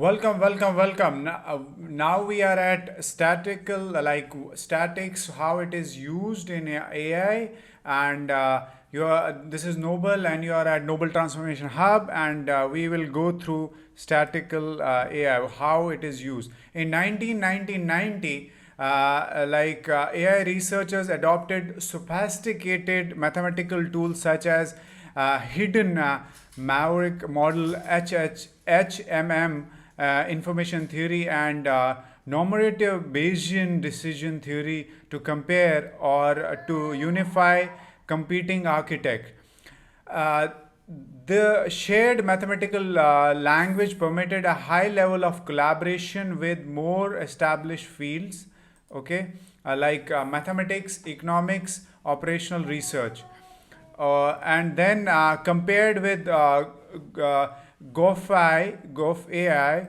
Welcome. Now we are at statical, statics, how it is used in AI, and this is Noble, and you are at Noble Transformation Hub, and we will go through statical AI, how it is used. In 1990, AI researchers adopted sophisticated mathematical tools such as hidden Maverick model HMM information theory and normative Bayesian decision theory to compare or to unify competing architect. Uh, the shared mathematical language permitted a high level of collaboration with more established fields, okay, mathematics, economics, operational research. And then compared with GOF AI,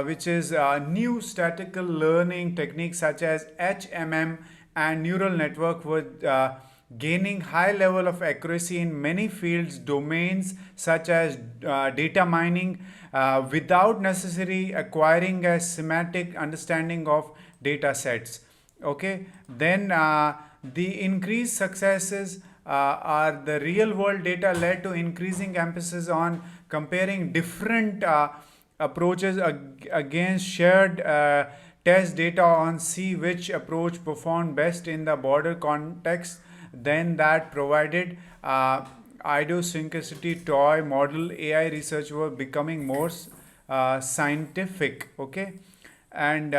which is new statistical learning techniques such as HMM and neural network with gaining high level of accuracy in many fields domains such as data mining without necessarily acquiring a semantic understanding of data sets. Okay, then the increased successes are the real world data led to increasing emphasis on comparing different approaches against shared test data on see which approach performed best in the broader context than that provided. Idiosyncrasy toy model AI research were becoming more scientific, okay, and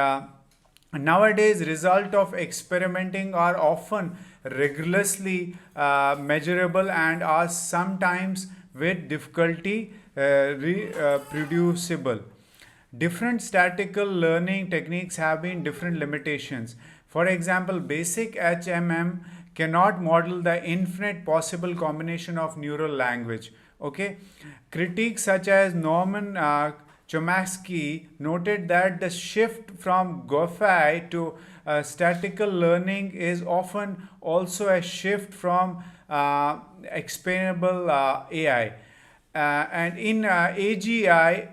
nowadays result of experimenting are often rigorously measurable and are sometimes with difficulty reproducible. Different statistical learning techniques have been different limitations. For example, basic HMM cannot model the infinite possible combination of neural language. Okay, critiques such as Norman Chomsky noted that the shift from GOFI to statistical learning is often also a shift from explainable AI. And in AGI,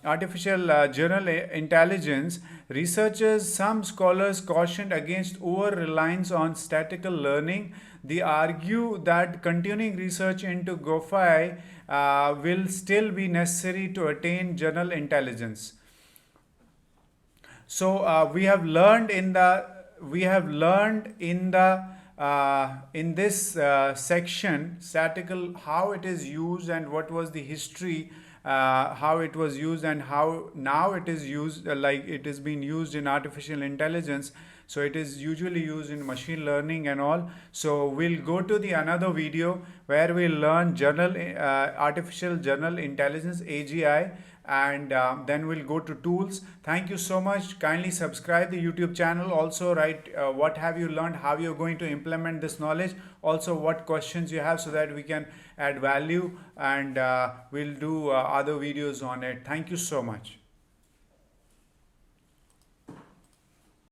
artificial general intelligence, researchers, some scholars cautioned against over reliance on statistical learning. They argue that continuing research into GOFI will still be necessary to attain general intelligence. So we have learned in this section statistical how it is used and what was the history, how it was used and how now it is used, like it is being used in artificial intelligence. So it is usually used in machine learning and all. So we'll go to the another video where we learn artificial general intelligence AGI, and then we'll go to tools. Thank you so much. Kindly subscribe the YouTube channel. Also write what have you learned, how you're going to implement this knowledge, also what questions you have, so that we can add value, and we'll do other videos on it. Thank you so much.